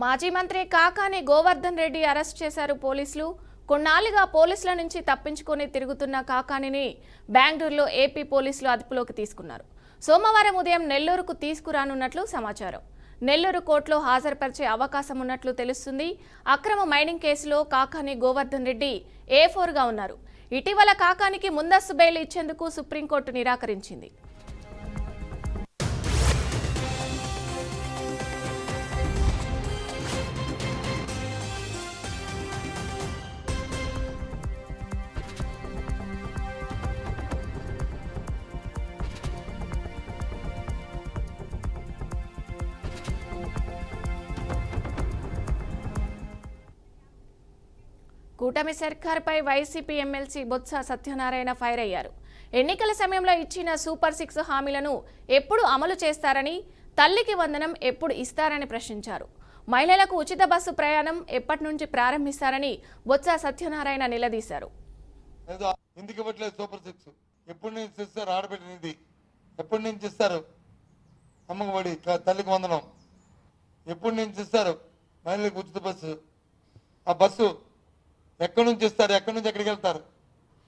మాజీ మంత్రి కాకాని గోవర్ధన్ రెడ్డి అరెస్ట్ చేశారు పోలీసులు. కొన్నాళ్లుగా పోలీసుల నుంచి తప్పించుకొని తిరుగుతున్న కాకానిని బెంగళూరులో ఏపీ పోలీసులు అదుపులోకి తీసుకున్నారు. సోమవారం ఉదయం నెల్లూరుకు తీసుకురానున్నట్లు సమాచారం. నెల్లూరు కోర్టులో హాజరుపరిచే అవకాశం ఉన్నట్లు తెలుస్తుంది. అక్రమ మైనింగ్ కేసులో కాకాని గోవర్ధన్ రెడ్డి A4గా ఉన్నారు. ఇటీవల కాకానికి ముందస్తు బెయిల్ ఇచ్చేందుకు సుప్రీంకోర్టు నిరాకరించింది. కూటమి సర్కార్పై వైసీపీ ఎమ్మెల్సీ బొత్స సత్యనారాయణ ఫైర్ అయ్యారు. ఎన్నికల సమయంలో ఇచ్చిన సూపర్ 6 హామీలను ఎప్పుడు అమలు చేస్తారని, తల్లికి వందనం ఎప్పుడు ఇస్తారని ప్రశ్నించారు. మహిళలకు ఉచిత బస్సు ప్రయాణం ఎప్పటి నుంచి ప్రారంభిస్తారని బొత్స సత్యనారాయణ నిలదీశారు. తల్లికి వందనం ఎప్పటి నుంచి ఇస్తారు? మహిళలకు ఉచిత బస్సు, ఆ బస్సు ఎక్కడి నుంచి ఇస్తారు? ఎక్కడి నుంచి ఎక్కడికి వెళ్తారు?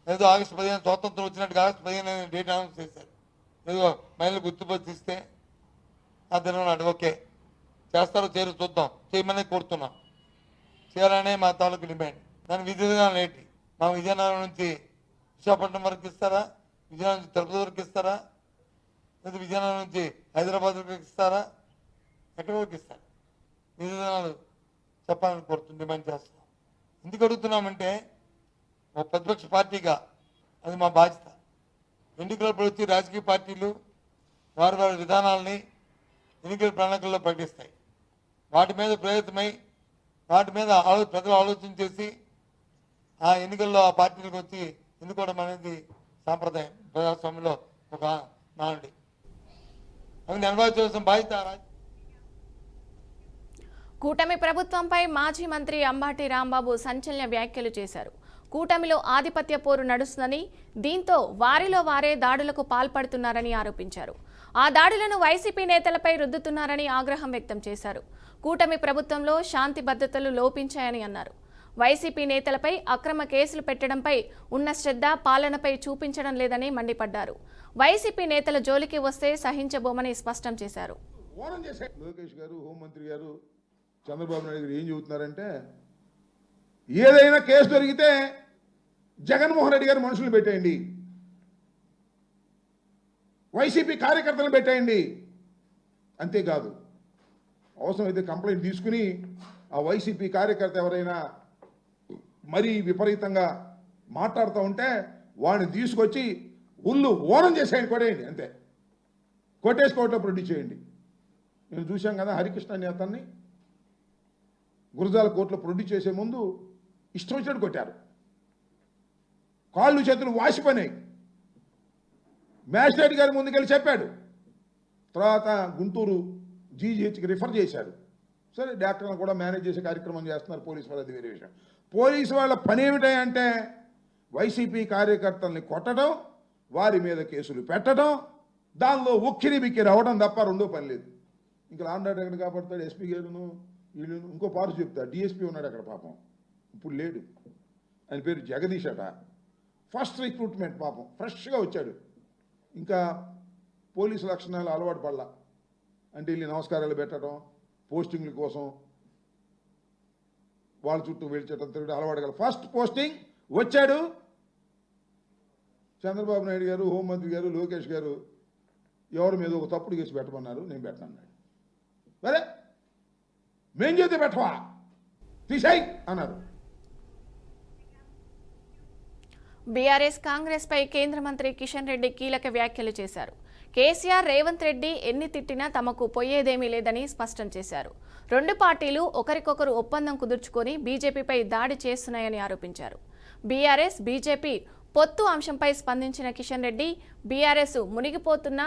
ఏదో ఆగస్టు 15 స్వాతంత్రం వచ్చినట్టుగా ఆగస్టు 15 డేట్ అనౌన్స్ చేశారు. ఏదో మహిళలకు ఉచిత బస్సు ఇస్తే ఆ దినం నాడు ఓకే చేస్తారో చేయరు చూద్దాం, చేయమని కోరుతున్నాం. చేయాలనే మా తాలూకు డిమాండ్. దాని విధి విధానం ఏంటి? మా విజయనగరం నుంచి విశాఖపట్నం వరకు ఇస్తారా? విజయనగరం నుంచి తిరుపతి వరకు ఇస్తారా? లేదా విజయనగరం నుంచి హైదరాబాద్ వరకు ఇస్తారా? ఎక్కడి వరకు ఇస్తారు? విధి విధానాలు చెప్పాలని కోరుతుంది, డిమాండ్ చేస్తాం. ఎందుకు అడుగుతున్నామంటే ఒక ప్రతిపక్ష పార్టీగా అది మా బాధ్యత. ఎన్నికలప్పుడు వచ్చి రాజకీయ పార్టీలు వారి వారి విధానాలని ఎన్నికల ప్రణాళికల్లో ప్రకటిస్తాయి. వాటి మీద ప్రయత్నమై వాటి మీద ప్రజలు ఆలోచన చేసి ఆ ఎన్నికల్లో ఆ పార్టీలకు వచ్చి ఎన్నుకోవడం అనేది సాంప్రదాయం, ప్రజాస్వామ్యంలో ఒక నానుడి. అవి నిర్వహించవలసిన బాధ్యత. కూటమి ప్రభుత్వంపై మాజీ మంత్రి అంబాటి రాంబాబు సంచలన వ్యాఖ్యలు చేశారు. కూటమిలో ఆధిపత్య పోరు నడుస్తుందని, దీంతో వారిలో వారే దాడులకు పాల్పడుతున్నారని ఆరోపించారు. ఆ దాడులను వైసీపీ నేతలపై రుద్దుతున్నారని ఆగ్రహం వ్యక్తం చేశారు. కూటమి ప్రభుత్వంలో శాంతి భద్రతలు లోపించాయని అన్నారు. వైసీపీ నేతలపై అక్రమ కేసులు పెట్టడంపై ఉన్న శ్రద్ధ పాలనపై చూపించడం లేదని మండిపడ్డారు. వైసీపీ నేతల జోలికి వస్తే సహించబోమని స్పష్టం చేశారు. లోకేష్ గారు, హోంమంత్రి గారు, చంద్రబాబు నాయుడు గారు ఏం చెబుతున్నారంటే, ఏదైనా కేసు దొరికితే జగన్మోహన్ రెడ్డి గారు మనుషులు పెట్టేయండి, వైసీపీ కార్యకర్తలను పెట్టేయండి. అంతేకాదు, అవసరమైతే కంప్లైంట్ తీసుకుని ఆ వైసీపీ కార్యకర్త ఎవరైనా మరీ విపరీతంగా మాట్లాడుతూ ఉంటే వాడిని తీసుకొచ్చి ఉల్లు ఓనం చేసేయండి, కొట్టేయండి. అంతే, కొట్టేసి కోర్టులో ప్రొడ్యూస్ చేయండి. నేను చూశాం కదా, హరికృష్ణ అనే అతన్ని గురజాల కోర్టులో ప్రొడ్యూస్ చేసే ముందు ఇష్టం వచ్చినట్టు కొట్టారు, కాళ్ళు చేతులు వాసిపోయినాయి. మ్యాజిస్ట్రేట్ గారి ముందుకెళ్ళి చెప్పాడు. తర్వాత గుంటూరు జీజీహెచ్కి రిఫర్ చేశారు. సరే, డాక్టర్లను కూడా మేనేజ్ చేసే కార్యక్రమం చేస్తున్నారు పోలీసు వాళ్ళు, అది వేరే విషయం. పోలీసు వాళ్ళ పని ఏమిటంటే వైసీపీ కార్యకర్తల్ని కొట్టడం, వారి మీద కేసులు పెట్టడం, దానిలో ఉక్కిరి బిక్కిరి అవ్వడం తప్ప రెండో పని లేదు. ఇంకా లాండాడు ఎక్కడ కాపాడుతాడు? ఎస్పీ గారును వీళ్ళు. ఇంకో పారు చెప్తా, డిఎస్పీ ఉన్నాడు అక్కడ, పాపం ఇప్పుడు లేడు. ఆయన పేరు జగదీష్ అట. ఫస్ట్ రిక్రూట్మెంట్, పాపం ఫ్రెష్గా వచ్చాడు. ఇంకా పోలీసు లక్షణాలు అలవాటు పడలా. అంటే వీళ్ళు నమస్కారాలు పెట్టడం, పోస్టింగ్ల కోసం వాళ్ళ చుట్టూ వెళ్ళచడం తిరగడం అలవాటు కదా. ఫస్ట్ పోస్టింగ్ వచ్చాడు. చంద్రబాబు నాయుడు గారు, హోంమంత్రి గారు, లోకేష్ గారు ఎవరి మీద ఒక తప్పుడు కేసు పెట్టమన్నారు, నేను పెట్టనన్నాడు. సరే, మేం చేస్తే పెట్టవా, తీసాయి అన్నారు. బీఆర్ఎస్ కాంగ్రెస్ పై కేంద్ర మంత్రి కిషన్ రెడ్డి కీలక వ్యాఖ్యలు చేశారు. కేసీఆర్, రేవంత్ రెడ్డి ఎన్ని తిట్టినా తమకు పోయేదేమీ లేదని స్పష్టం చేశారు. రెండు పార్టీలు ఒకరికొకరు ఒప్పందం కుదుర్చుకొని బీజేపీపై దాడి చేస్తున్నాయని ఆరోపించారు. బీఆర్ఎస్, బీజేపీ పొత్తు అంశంపై స్పందించిన కిషన్ రెడ్డి బీఆర్ఎస్ మునిగిపోతున్న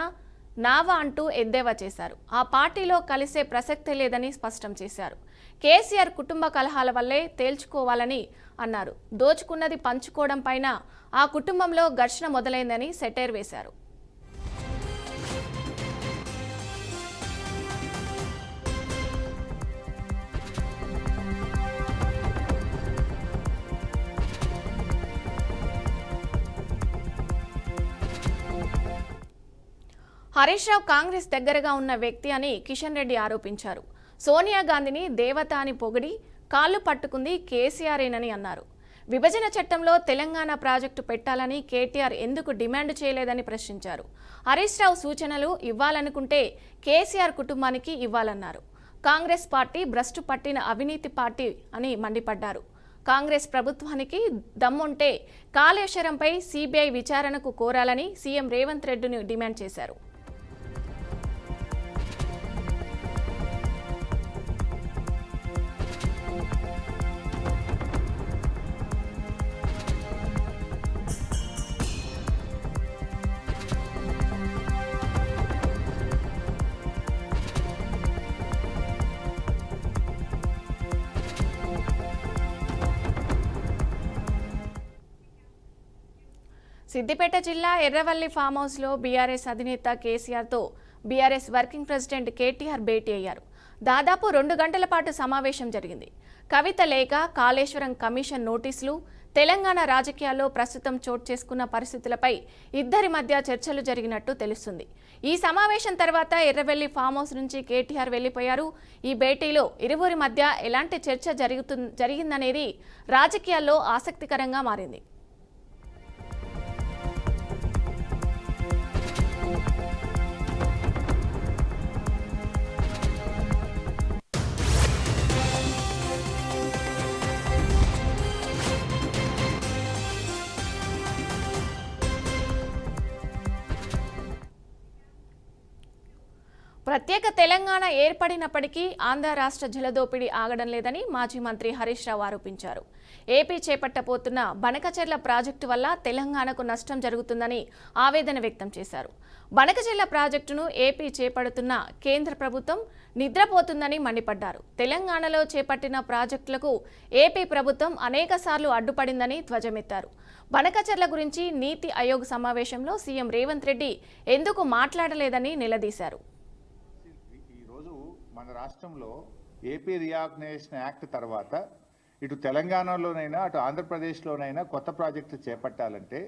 నావా అంటూ ఎద్దేవా చేశారు. ఆ పార్టీలో కలిసే ప్రసక్తే లేదని స్పష్టం చేశారు. కేసీఆర్ కుటుంబ కలహాల వల్లే తేల్చుకోవాలని అన్నారు. దోచుకున్నది పంచుకోవడం పైన ఆ కుటుంబంలో ఘర్షణ మొదలైందని సెటైర్ వేశారు. హరీష్ రావు కాంగ్రెస్ దగ్గరగా ఉన్న వ్యక్తి అని కిషన్ రెడ్డి ఆరోపించారు. సోనియా గాంధీని దేవత అని పొగిడి కాళ్ళు పట్టుకుంది కేసీఆర్ఏనని అన్నారు. విభజన చట్టంలో తెలంగాణ ప్రాజెక్టు పెట్టాలని కేటీఆర్ ఎందుకు డిమాండ్ చేయలేదని ప్రశ్నించారు. హరీష్ రావు సూచనలు ఇవ్వాలనుకుంటే కేసీఆర్ కుటుంబానికి ఇవ్వాలన్నారు. కాంగ్రెస్ పార్టీ భ్రష్టు పట్టిన అవినీతి పార్టీ అని మండిపడ్డారు. కాంగ్రెస్ ప్రభుత్వానికి దమ్ముంటే కాళేశ్వరంపై సిబిఐ విచారణకు కోరాలని సీఎం రేవంత్ రెడ్డిని డిమాండ్ చేశారు. సిద్దిపేట జిల్లా ఎర్రవల్లి ఫామ్ హౌస్లో బీఆర్ఎస్ అధినేత కేసీఆర్తో బీఆర్ఎస్ వర్కింగ్ ప్రెసిడెంట్ కేటీఆర్ భేటీ అయ్యారు. దాదాపు 2 గంటల పాటు సమావేశం జరిగింది. కవిత లేఖ, కాళేశ్వరం కమిషన్ నోటీసులు, తెలంగాణ రాజకీయాల్లో ప్రస్తుతం చోటు చేసుకున్న పరిస్థితులపై ఇద్దరి మధ్య చర్చలు జరిగినట్టు తెలుస్తుంది. ఈ సమావేశం తర్వాత ఎర్రవెల్లి ఫామ్ హౌస్ నుంచి కేటీఆర్ వెళ్లిపోయారు. ఈ భేటీలో ఇరువురి మధ్య ఎలాంటి చర్చ జరిగిందనేది రాజకీయాల్లో ఆసక్తికరంగా మారింది. ప్రత్యేక తెలంగాణ ఏర్పడినప్పటికీ ఆంధ్ర రాష్ట్ర జలదోపిడీ ఆగడం లేదని మాజీ మంత్రి హరీష్ రావు ఆరోపించారు. ఏపీ చేపట్టబోతున్న బనకచెర్ల ప్రాజెక్టు వల్ల తెలంగాణకు నష్టం జరుగుతుందని ఆవేదన వ్యక్తం చేశారు. బనకచెర్ల ప్రాజెక్టును ఏపీ చేపడుతున్న కేంద్ర ప్రభుత్వం నిద్రపోతుందని మండిపడ్డారు. తెలంగాణలో చేపట్టిన ప్రాజెక్టులకు ఏపీ ప్రభుత్వం అనేకసార్లు అడ్డుపడిందని ధ్వజమెత్తారు. బనకచెర్ల గురించి నీతి ఆయోగ్ సమావేశంలో సీఎం రేవంత్ రెడ్డి ఎందుకు మాట్లాడలేదని నిలదీశారు. మన రాష్ట్రంలో ఏపీ రీఆర్గనైజేషన్ యాక్ట్ తర్వాత ఇటు తెలంగాణలోనైనా అటు ఆంధ్రప్రదేశ్లోనైనా కొత్త ప్రాజెక్టు చేపట్టాలంటే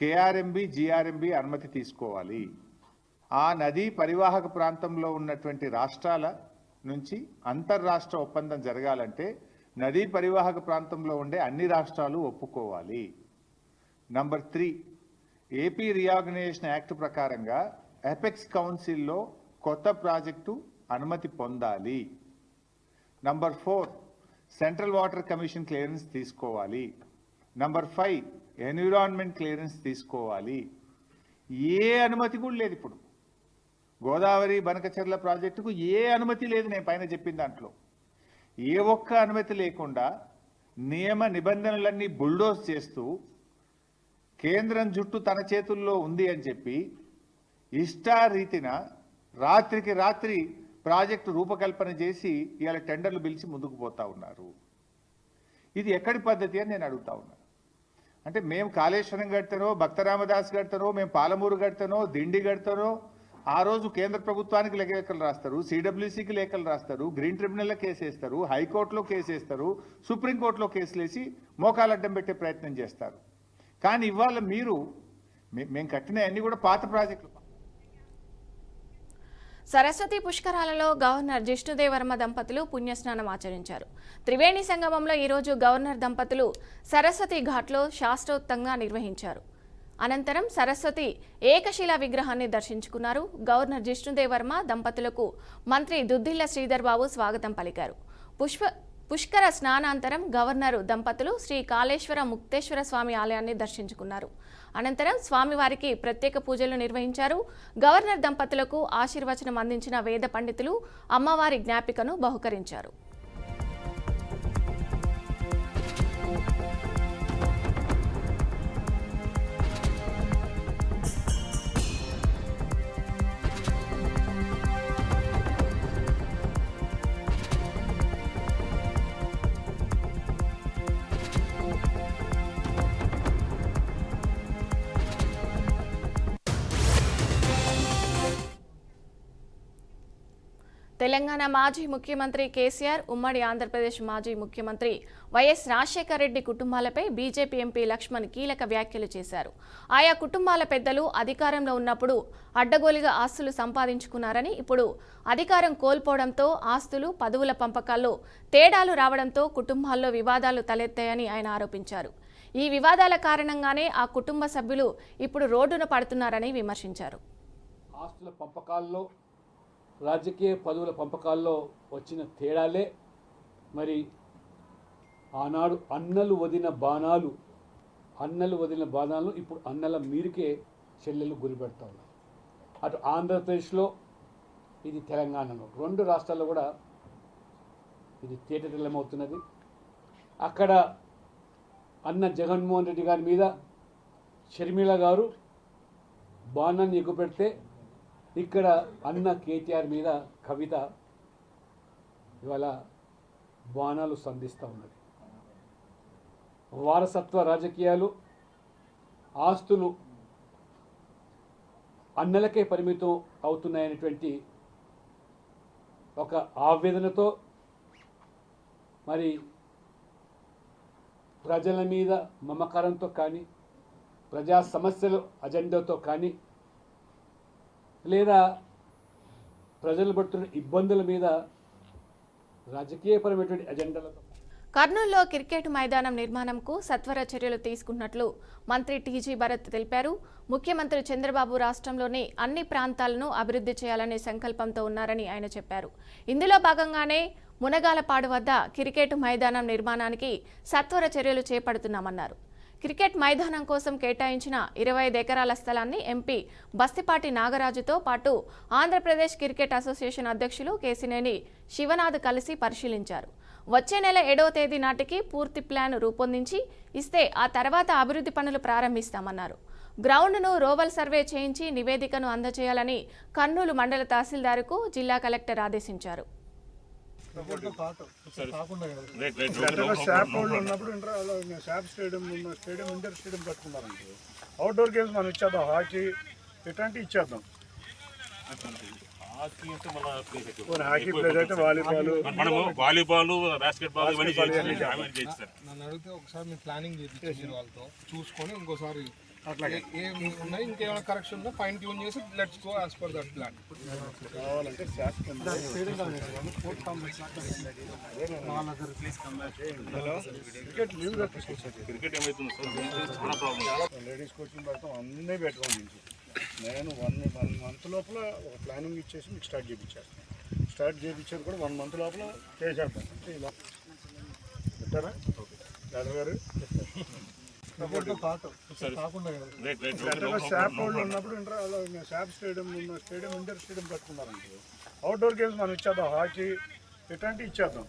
కేఆర్ఎంబి, జిఆర్ఎంబి అనుమతి తీసుకోవాలి. ఆ నదీ పరివాహక ప్రాంతంలో ఉన్నటువంటి రాష్ట్రాల నుంచి అంతర్రాష్ట్ర ఒప్పందం జరగాలంటే నదీ పరివాహక ప్రాంతంలో ఉండే అన్ని రాష్ట్రాలు ఒప్పుకోవాలి. నంబర్ 3, ఏపీ రీఆర్గనైజేషన్ యాక్ట్ ప్రకారంగా ఎపెక్స్ కౌన్సిల్లో కొత్త ప్రాజెక్టు అనుమతి పొందాలి. Number 4, central water commission clearance తీసుకోవాలి. నంబర్ 5, ఎన్విరాన్మెంట్ క్లియరెన్స్ తీసుకోవాలి. ఏ అనుమతి కూడా లేదు. ఇప్పుడు గోదావరి బనకచెర్ల ప్రాజెక్టుకు ఏ అనుమతి లేదు. నేను పైన చెప్పిన దాంట్లో ఏ ఒక్క అనుమతి లేకుండా నియమ నిబంధనలన్నీ బుల్డోజ్ చేస్తూ కేంద్రం జుట్టు తన చేతుల్లో ఉంది అని చెప్పి ఇష్టారీతిన రాత్రికి రాత్రి ప్రాజెక్టు రూపకల్పన చేసి ఇవాళ టెండర్లు పిలిచి ముందుకు పోతా ఉన్నారు. ఇది ఎక్కడి పద్ధతి అని నేను అడుగుతా ఉన్నాను. అంటే మేము కాళేశ్వరం కడతానో, భక్తరామదాస్ కడతానో, మేము పాలమూరు కడతానో, దిండి కడతానో ఆ రోజు కేంద్ర ప్రభుత్వానికి లేఖలు రాస్తారు, సిడబ్ల్యూసీకి లేఖలు రాస్తారు, గ్రీన్ ట్రిబ్యునల్లో కేసు వేస్తారు, హైకోర్టులో కేసు వేస్తారు, సుప్రీంకోర్టులో కేసులు వేసి మోకాలు అడ్డం పెట్టే ప్రయత్నం చేస్తారు. కానీ ఇవాళ మీరు మేము కట్టిన అన్ని కూడా పాత ప్రాజెక్టులు. సరస్వతి పుష్కరాలలో గవర్నర్ జిష్ణుదేవ్ వర్మ దంపతులు పుణ్యస్నానం ఆచరించారు. త్రివేణి సంగమంలో ఈరోజు గవర్నర్ దంపతులు సరస్వతి ఘాట్లో శాస్త్రోక్తంగా నిర్వహించారు. అనంతరం సరస్వతి ఏకశిలా విగ్రహాన్ని దర్శించుకున్నారు. గవర్నర్ జిష్ణుదేవ్ వర్మ దంపతులకు మంత్రి దుద్దిళ్ల శ్రీధర్ బాబు స్వాగతం పలికారు. పుష్కర స్నానాంతరం గవర్నరు దంపతులు శ్రీ కాళేశ్వర ముక్తేశ్వర స్వామి ఆలయాన్ని దర్శించుకున్నారు. అనంతరం స్వామివారికి ప్రత్యేక పూజలు నిర్వహించారు. గవర్నర్ దంపతులకు ఆశీర్వచనం అందించిన వేద పండితులు అమ్మవారి జ్ఞాపికను బహుకరించారు. తెలంగాణ మాజీ ముఖ్యమంత్రి కేసీఆర్, ఉమ్మడి ఆంధ్రప్రదేశ్ మాజీ ముఖ్యమంత్రి వైఎస్ రాజశేఖర రెడ్డి కుటుంబాలపై బీజేపీ ఎంపీ లక్ష్మణ్ కీలక వ్యాఖ్యలు చేశారు. ఆయా కుటుంబాల పెద్దలు అధికారంలో ఉన్నప్పుడు అడ్డగోలుగా ఆస్తులు సంపాదించుకున్నారని, ఇప్పుడు అధికారం కోల్పోవడంతో ఆస్తులు, పదవుల పంపకాల్లో తేడాలు రావడంతో కుటుంబాల్లో వివాదాలు తలెత్తాయని ఆయన ఆరోపించారు. ఈ వివాదాల కారణంగానే ఆ కుటుంబ సభ్యులు ఇప్పుడు రోడ్డున పడుతున్నారని విమర్శించారు. ఆస్తుల పంపకాల్లో, రాజకీయ పదవుల పంపకాల్లో వచ్చిన తేడాలే మరి ఆనాడు అన్నలు వదిలిన బాణాలను ఇప్పుడు అన్నల మీరికే చెల్లెలు గురిపెడతా ఉన్నారు. అటు ఆంధ్రప్రదేశ్లో, ఇది తెలంగాణలో, రెండు రాష్ట్రాల్లో కూడా ఇది తేటతెల్లమవుతున్నది. అక్కడ అన్న జగన్మోహన్ రెడ్డి గారి మీద షర్మిల గారు బాణాన్ని ఎగుపెడితే, ఇక్కడ అన్న కేటీఆర్ మీద కవిత ఇవాళ బాణాలు సంధిస్తూ ఉన్నది. వారసత్వ రాజకీయాలు, ఆస్తులు అన్నలకే పరిమితం అవుతున్నాయనేటువంటి ఒక ఆవేదనతో, మరి ప్రజల మీద మమకారంతో కానీ, ప్రజా సమస్యల అజెండాతో కానీ, లేదా ప్రజలు పడుతున్న ఇబ్బందుల మీద రాజకీయపరమైనటువంటి అజెండాలతో. కర్నూలులో క్రికెట్ మైదానం నిర్మాణంకు సత్వర చర్యలు తీసుకున్నట్లు మంత్రి టీజీ భరత్ తెలిపారు. ముఖ్యమంత్రి చంద్రబాబు రాష్ట్రంలోని అన్ని ప్రాంతాలను అభివృద్ధి చేయాలనే సంకల్పంతో ఉన్నారని ఆయన చెప్పారు. ఇందులో భాగంగానే మునగాలపాడు వద్ద క్రికెట్ మైదానం నిర్మాణానికి సత్వర చర్యలు చేపడుతున్నామన్నారు. క్రికెట్ మైదానం కోసం కేటాయించిన 25 ఎకరాల స్థలాన్ని ఎంపీ బస్తిపాటి నాగరాజుతో పాటు ఆంధ్రప్రదేశ్ క్రికెట్ అసోసియేషన్ అధ్యక్షులు కేసినేని శివనాథ్ కలిసి పరిశీలించారు. వచ్చే నెల 7వ తేదీ నాటికి పూర్తి ప్లాన్ రూపొందించి ఇస్తే ఆ తర్వాత అభివృద్ధి పనులు ప్రారంభిస్తామన్నారు. గ్రౌండ్ను రోవల్ సర్వే చేయించి నివేదికను అందజేయాలని కర్నూలు మండల తహసీల్దార్కు జిల్లా కలెక్టర్ ఆదేశించారు. అవుట్డోర్ గేమ్స్ మనం ఇచ్చేద్దాం, హాకీ ఇట్లాంటివి ఇచ్చేద్దాం. హాకీ ప్లేస్ అయితే వాలీబాల్, బాస్కెట్బాల్ ఇవన్నీ నన్ను అడిగితే ఒకసారి మీరు ప్లానింగ్ చేసి వాళ్ళతో చూసుకొని ఇంకోసారి అట్లాగే ఏమి ఉన్నాయి, ఇంకేమైనా కరెక్షన్ ఉందో ఫైన్ ట్యూన్ చేసి let's go as per that plan. కావాలంటే క్రికెట్ ఏమవుతుంది లేడీస్ కోచింగ్ పెడతాం, అన్నీ పెట్టుకోండి. నేను 1 month లోపల ఒక ప్లానింగ్ ఇచ్చేసి మీకు స్టార్ట్ చేయించేది కూడా 1 month లోపల చేసేద్దాం. ఇలా పెట్టారా గారు? శాప్ వాళ్ళు ఉన్నప్పుడు శాప్ స్టేడియం ఇండోర్ స్టేడియం కట్టుకున్నారండి. అవుట్డోర్ గేమ్స్ మనం ఇచ్చేద్దాం, హాకీ ఇట్లాంటివి ఇచ్చేద్దాం.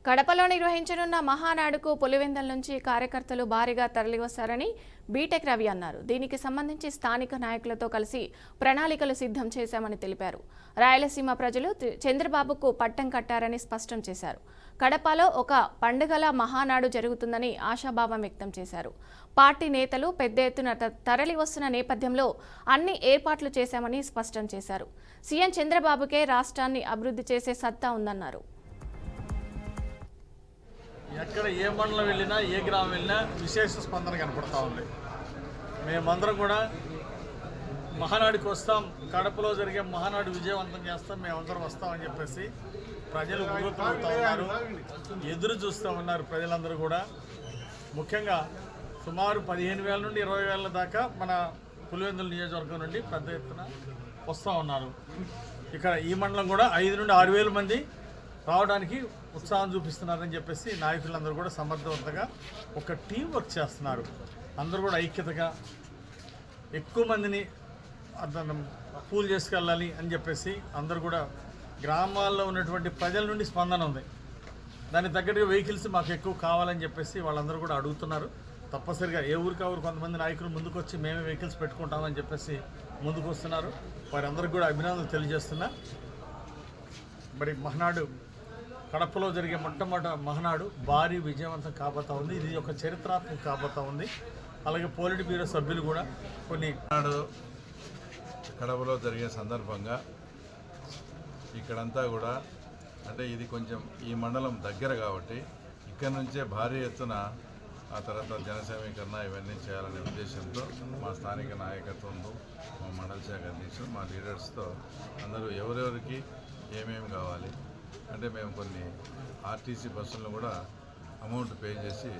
కడపలో నిర్వహించనున్న మహానాడుకు పులివెందుల నుంచి కార్యకర్తలు భారీగా తరలివస్తారని బీటెక్ రవి అన్నారు. దీనికి సంబంధించి స్థానిక నాయకులతో కలిసి ప్రణాళికలు సిద్ధం చేశామని తెలిపారు. రాయలసీమ ప్రజలు చంద్రబాబుకు పట్టం కట్టారని స్పష్టం చేశారు. కడపలో ఒక పండుగల మహానాడు జరుగుతుందని ఆశాభావం వ్యక్తం చేశారు. పార్టీ నేతలు పెద్ద ఎత్తున తరలి వస్తున్న నేపథ్యంలో అన్ని ఏర్పాట్లు చేశామని స్పష్టం చేశారు. సీఎం చంద్రబాబుకే రాష్ట్రాన్ని అభివృద్ధి చేసే సత్తా ఉందన్నారు. ఎక్కడ ఏ మండలం వెళ్ళినా, ఏ గ్రామం వెళ్ళినా విశేష స్పందన కనపడతా ఉంది. మేమందరం కూడా మహానాడుకి వస్తాం, కడపలో జరిగే మహానాడు విజయవంతం చేస్తాం, మేమందరం వస్తామని చెప్పేసి ప్రజలు ఉద్యోగులవుతూ ఉన్నారు, ఎదురు చూస్తూ ఉన్నారు. ప్రజలందరూ కూడా ముఖ్యంగా సుమారు 15,000 నుండి 20,000 దాకా మన పులివెందుల నియోజకవర్గం నుండి పెద్ద ఎత్తున వస్తూ ఉన్నారు. ఇక్కడ ఈ మండలం కూడా 5 నుండి 6,000 మంది రావడానికి ఉత్సాహం చూపిస్తున్నారని చెప్పేసి నాయకులందరూ కూడా సమర్థవంతంగా ఒక టీం వర్క్ చేస్తున్నారు. అందరూ కూడా ఐక్యతగా ఎక్కువ మందిని పూల్ చేసుకెళ్ళాలి అని చెప్పేసి అందరూ కూడా గ్రామాల్లో ఉన్నటువంటి ప్రజల నుండి స్పందన ఉంది. దానికి తగ్గట్టుగా వెహికల్స్ మాకు ఎక్కువ కావాలని చెప్పేసి వాళ్ళందరూ కూడా అడుగుతున్నారు. తప్పనిసరిగా ఏ ఊరికి ఆ ఊరు కొంతమంది నాయకులు ముందుకు వచ్చి మేమే వెహికల్స్ పెట్టుకుంటామని చెప్పేసి ముందుకు వస్తున్నారు. వారందరికీ కూడా అభినందనలు తెలియజేస్తున్నా. మరి మహానాడు కడపలో జరిగే మొట్టమొదటి మహానాడు భారీ విజయవంతం కాబోతా ఉంది. ఇది ఒక చరిత్రాత్మక కాబోతా ఉంది. అలాగే పోలిట్ బ్యూరో సభ్యులు కూడా కొన్ని కడపలో జరిగే సందర్భంగా ఇక్కడంతా కూడా అంటే ఇది కొంచెం ఈ మండలం దగ్గర కాబట్టి ఇక్కడ నుంచే భారీ ఎత్తున ఆ తర్వాత జనసమీకరణ ఇవన్నీ చేయాలనే ఉద్దేశంతో మా స్థానిక నాయకత్వంలో మా మండల శాఖ అధ్యక్షులు మా లీడర్స్తో అందరూ ఎవరెవరికి ఏమేమి కావాలి అంటే మేము కొన్ని ఆర్టీసీ బస్సులను కూడా అమౌంట్ పే చేసి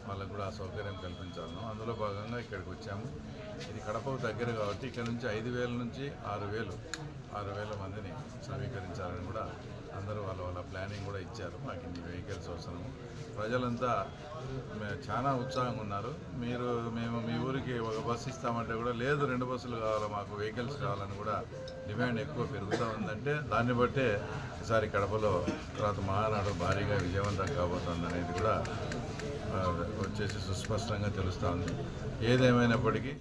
వాళ్ళకు కూడా ఆ సౌకర్యం కల్పించాలను అందులో భాగంగా ఇక్కడికి వచ్చాము. ఇది కడపకు దగ్గర కాబట్టి ఇక్కడ నుంచి 5,000 నుంచి 6,000 మందిని సమీకరించాలని కూడా అందరూ వాళ్ళ ప్లానింగ్ కూడా ఇచ్చారు. మాకు ఇన్ని వెహికల్స్ అవసరం. ప్రజలంతా చాలా ఉత్సాహంగా ఉన్నారు. మేము మీ ఊరికి ఒక బస్సు ఇస్తామంటే కూడా లేదు 2 బస్సులు కావాలి, మాకు వెహికల్స్ కావాలని కూడా డిమాండ్ ఎక్కువ పెరుగుతూ ఉందంటే దాన్ని బట్టే ఈసారి కడపలో తర్వాత మహానాడు భారీగా విజయవంతం కాబోతుంది అనేది కూడా వచ్చేసి సుస్పష్టంగా తెలుస్తూ ఉంది. ఏదేమైనప్పటికీ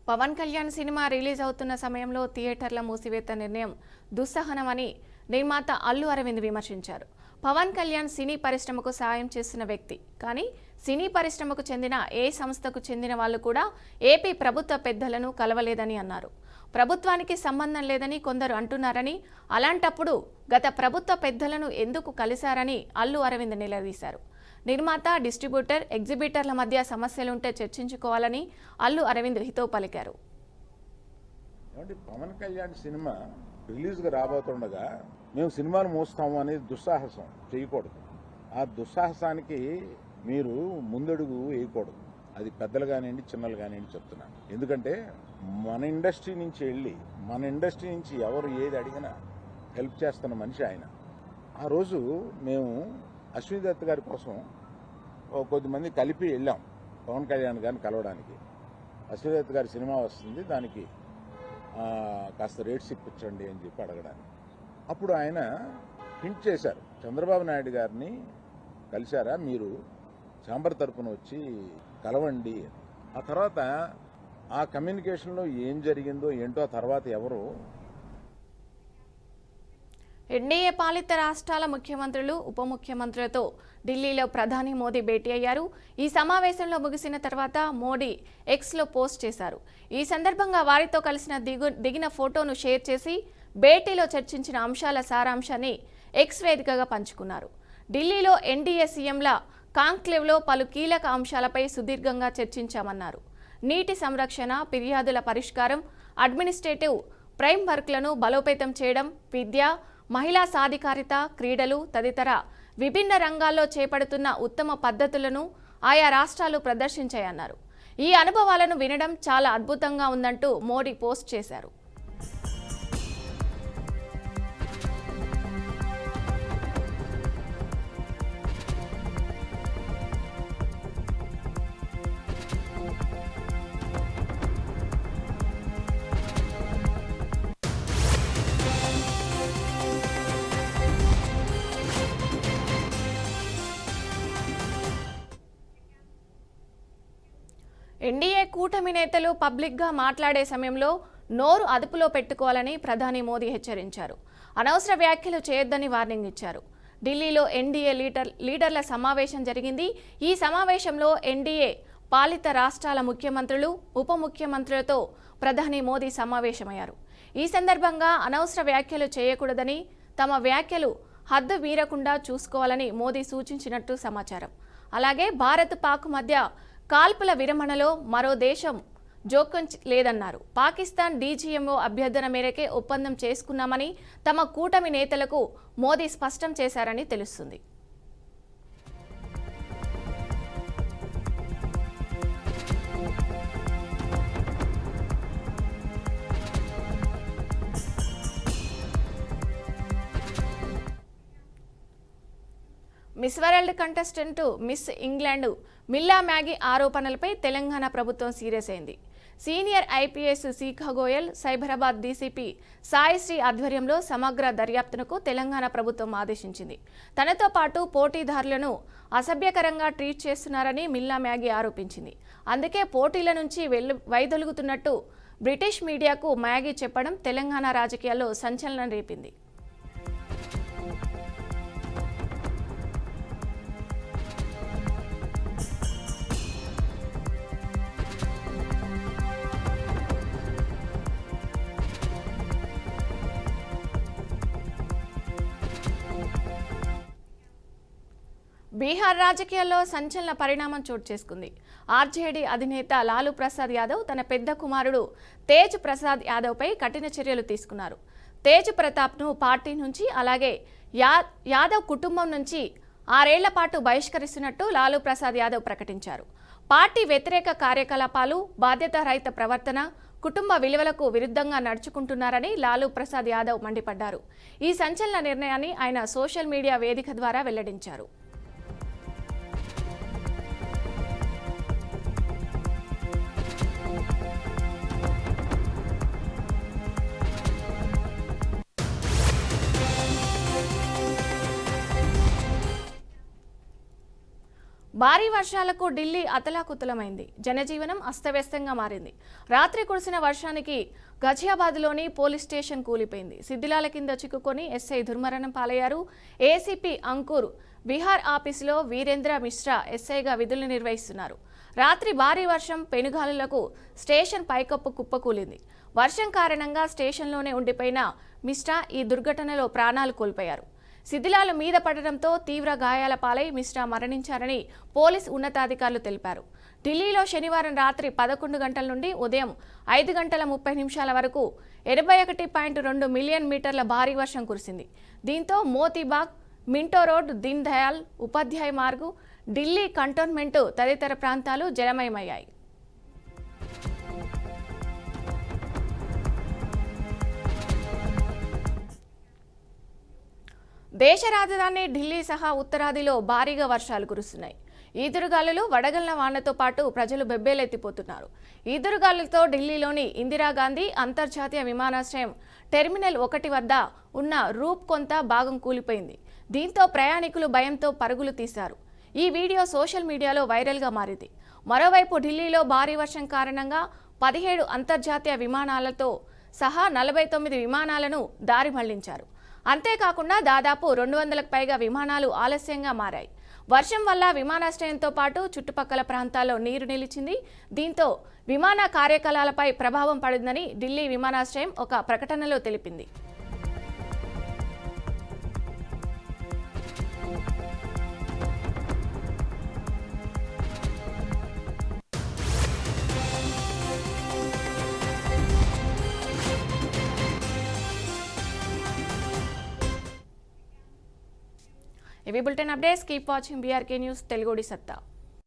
పవన్ కళ్యాణ్ సినిమా రిలీజ్ అవుతున్న సమయంలో థియేటర్ల మూసివేత నిర్ణయం దుస్సహనమని నిర్మాత అల్లు అరవింద్ విమర్శించారు. పవన్ కళ్యాణ్ సినీ పరిశ్రమకు సాయం చేస్తున్న వ్యక్తి, కానీ సినీ పరిశ్రమకు చెందిన ఏ సంస్థకు చెందిన వాళ్ళు కూడా ఏపీ ప్రభుత్వ పెద్దలను కలవలేదని అన్నారు. ప్రభుత్వానికి సంబంధం లేదని కొందరు అంటున్నారని, అలాంటప్పుడు గత ప్రభుత్వ పెద్దలను ఎందుకు కలిశారని అల్లు అరవింద్ నిలదీశారు. నిర్మాత, డిస్ట్రిబ్యూటర్, ఎగ్జిబిటర్ల మధ్య సమస్యలుంటే చర్చించుకోవాలని అల్లు అరవింద్ హితవు పలికారు. పవన్ కళ్యాణ్ సినిమా రిలీజ్గా రాబోతుండగా మేము సినిమాను మోస్తాము అనేది దుస్సాహసం చేయకూడదు. ఆ దుస్సాహసానికి మీరు ముందడుగు వేయకూడదు. అది పెద్దలు కానివ్వండి, చిన్నలు కానివ్వండి చెప్తున్నాను. ఎందుకంటే మన ఇండస్ట్రీ నుంచి వెళ్ళి మన ఇండస్ట్రీ నుంచి ఎవరు ఏది అడిగినా హెల్ప్ చేస్తున్న మనిషి ఆయన. ఆ రోజు మేము అశ్విని దత్ గారి కోసం కొద్దిమంది కలిపి వెళ్ళాం పవన్ కళ్యాణ్ గారిని కలవడానికి. అశ్విని దత్ గారి సినిమా వస్తుంది, దానికి కాస్త రేట్స్ ఇప్పించండి అని చెప్పి అడగడానికి. అప్పుడు ఆయన హింట్ చేశారు, చంద్రబాబు నాయుడు గారిని కలిశారా, మీరు ఛాంబర్ తరపున వచ్చి కలవండి. ఆ తర్వాత ఆ కమ్యూనికేషన్లో ఏం జరిగిందో ఏంటో ఆ తర్వాత ఎవరు ఎన్డీఏ పాలిత రాష్ట్రాల ముఖ్యమంత్రులు, ఉప ముఖ్యమంత్రులతో ఢిల్లీలో ప్రధాని మోదీ భేటీ అయ్యారు. ఈ సమావేశంలో ముగిసిన తర్వాత మోడీ ఎక్స్లో పోస్ట్ చేశారు. ఈ సందర్భంగా వారితో కలిసిన దిగిన ఫోటోను షేర్ చేసి భేటీలో చర్చించిన అంశాల సారాంశాన్ని ఎక్స్ వేదికగా పంచుకున్నారు. ఢిల్లీలో ఎన్డీఏ సీఎంల కాంక్లేవ్లో పలు కీలక అంశాలపై సుదీర్ఘంగా చర్చించామన్నారు. నీటి సంరక్షణ, ఫిర్యాదుల పరిష్కారం, అడ్మినిస్ట్రేటివ్ ఫ్రేమ్ వర్క్లను బలోపేతం చేయడం, విద్య, మహిళా సాధికారిత, క్రీడలు తదితర విభిన్న రంగాల్లో చేపడుతున్న ఉత్తమ పద్ధతులను ఆయా రాష్ట్రాలు ప్రదర్శించాయన్నారు. ఈ అనుభవాలను వినడం చాలా అద్భుతంగా ఉందంటూ మోడీ పోస్ట్ చేశారు. ఎన్డీఏ కూటమి నేతలు పబ్లిక్గా మాట్లాడే సమయంలో నోరు అదుపులో పెట్టుకోవాలని ప్రధాని మోదీ హెచ్చరించారు. అనవసర వ్యాఖ్యలు చేయొద్దని వార్నింగ్ ఇచ్చారు. ఢిల్లీలో ఎన్డీఏ లీడర్ల సమావేశం జరిగింది. ఈ సమావేశంలో ఎన్డీఏ పాలిత రాష్ట్రాల ముఖ్యమంత్రులు, ఉప ముఖ్యమంత్రులతో ప్రధాని మోదీ సమావేశమయ్యారు. ఈ సందర్భంగా అనవసర వ్యాఖ్యలు చేయకూడదని, తమ వ్యాఖ్యలు హద్దు మీరకుండా చూసుకోవాలని మోదీ సూచించినట్టు సమాచారం. అలాగే భారత్, పాక్ మధ్య కాల్పుల విరమణలో మరో దేశం జోక్యం లేదన్నారు. పాకిస్తాన్ డీజీఎంఓ అభ్యర్థన మేరకే ఒప్పందం చేసుకున్నామని తమ కూటమి నేతలకు మోదీ స్పష్టం చేశారని తెలుస్తుంది. Miss world contestant miss England మిల్లా Maggi ఆరోపణలపై తెలంగాణ ప్రభుత్వం సీరియస్ అయింది. సీనియర్ ఐపీఎస్ శిఖా గోయల్, సైబరాబాద్ డీసీపీ సాయిశ్రీ ఆధ్వర్యంలో సమగ్ర దర్యాప్తునకు తెలంగాణ ప్రభుత్వం ఆదేశించింది. తనతో పాటు పోటీదారులను అసభ్యకరంగా ట్రీట్ చేస్తున్నారని మిల్లా మ్యాగీ ఆరోపించింది. అందుకే పోటీల నుంచి వైదొలుగుతున్నట్టు బ్రిటిష్ మీడియాకు మ్యాగీ చెప్పడం తెలంగాణ రాజకీయాల్లో సంచలనం రేపింది. బీహార్ రాజకీయాల్లో సంచలన పరిణామం చోటు చేసుకుంది. ఆర్జేడీ అధినేత లాలూ ప్రసాద్ యాదవ్ తన పెద్ద కుమారుడు తేజ్ ప్రసాద్ యాదవ్పై కఠిన చర్యలు తీసుకున్నారు. తేజ్ ప్రతాప్ను పార్టీ నుంచి అలాగే యాదవ్ కుటుంబం నుంచి 6 ఏళ్ల పాటు బహిష్కరిస్తున్నట్టు లాలూ ప్రసాద్ యాదవ్ ప్రకటించారు. పార్టీ వ్యతిరేక కార్యకలాపాలు, బాధ్యతారహిత ప్రవర్తన, కుటుంబ విలువలకు విరుద్ధంగా నడుచుకుంటున్నారని లాలూ ప్రసాద్ యాదవ్ మండిపడ్డారు. ఈ సంచలన నిర్ణయాన్ని ఆయన సోషల్ మీడియా వేదిక ద్వారా వెల్లడించారు. భారీ వర్షాలకు ఢిల్లీ అతలాకుతలమైంది. జనజీవనం అస్తవ్యస్తంగా మారింది. రాత్రి కురిసిన వర్షానికి గజియాబాద్లోని పోలీస్ స్టేషన్ కూలిపోయింది. శిథిలాల కింద చిక్కుకొని ఎస్ఐ దుర్మరణం పాలయ్యారు. ఏసీపీ అంకుర్ బీహార్ ఆఫీసులో వీరేంద్ర మిశ్రా ఎస్ఐగా విధులు నిర్వహిస్తున్నారు. రాత్రి భారీ వర్షం పెనుగాలులకు స్టేషన్ పైకప్పు కుప్పకూలింది. వర్షం కారణంగా స్టేషన్లోనే ఉండిపోయిన మిశ్రా ఈ దుర్ఘటనలో ప్రాణాలు కోల్పోయారు. శిథిలాలు మీద పడడంతో తీవ్ర గాయాల పాలై మిశ్రా మరణించారని పోలీస్ ఉన్నతాధికారులు తెలిపారు. ఢిల్లీలో శనివారం రాత్రి 11 గంటల నుండి ఉదయం 5:30 వరకు 81.2 మిలియన్ మీటర్ల భారీ వర్షం కురిసింది. దీంతో Moti Bagh, Minto road, Deen Dayal Upadhyaya Marg, Delhi cantonment తదితర ప్రాంతాలు జలమయమయ్యాయి. దేశ రాజధాని ఢిల్లీ సహా ఉత్తరాదిలో భారీగా వర్షాలు కురుస్తున్నాయి. ఈదురుగాలులు, వడగళ్ల వానతో పాటు ప్రజలు బెబ్బేలెత్తిపోతున్నారు. ఈదురుగాలులతో ఢిల్లీలోని ఇందిరాగాంధీ అంతర్జాతీయ విమానాశ్రయం టెర్మినల్ 1 వద్ద ఉన్న రూప్ కొంత భాగం కూలిపోయింది. దీంతో ప్రయాణికులు భయంతో పరుగులు తీశారు. ఈ వీడియో సోషల్ మీడియాలో వైరల్గా మారింది. మరోవైపు ఢిల్లీలో భారీ వర్షం కారణంగా 17 అంతర్జాతీయ విమానాలతో సహా 49 విమానాలను దారి మళ్లించారు. అంతేకాకుండా దాదాపు 200లకు పైగా విమానాలు ఆలస్యంగా మారాయి. వర్షం వల్ల విమానాశ్రయంతో పాటు చుట్టుపక్కల ప్రాంతాల్లో నీరు నిలిచింది. దీంతో విమాన కార్యకలాపాలపై ప్రభావం పడిందని ఢిల్లీ విమానాశ్రయం ఒక ప్రకటనలో తెలిపింది. ఇవి bulletin updates. Keep watching BRK news తెలుగుడి సత్తా.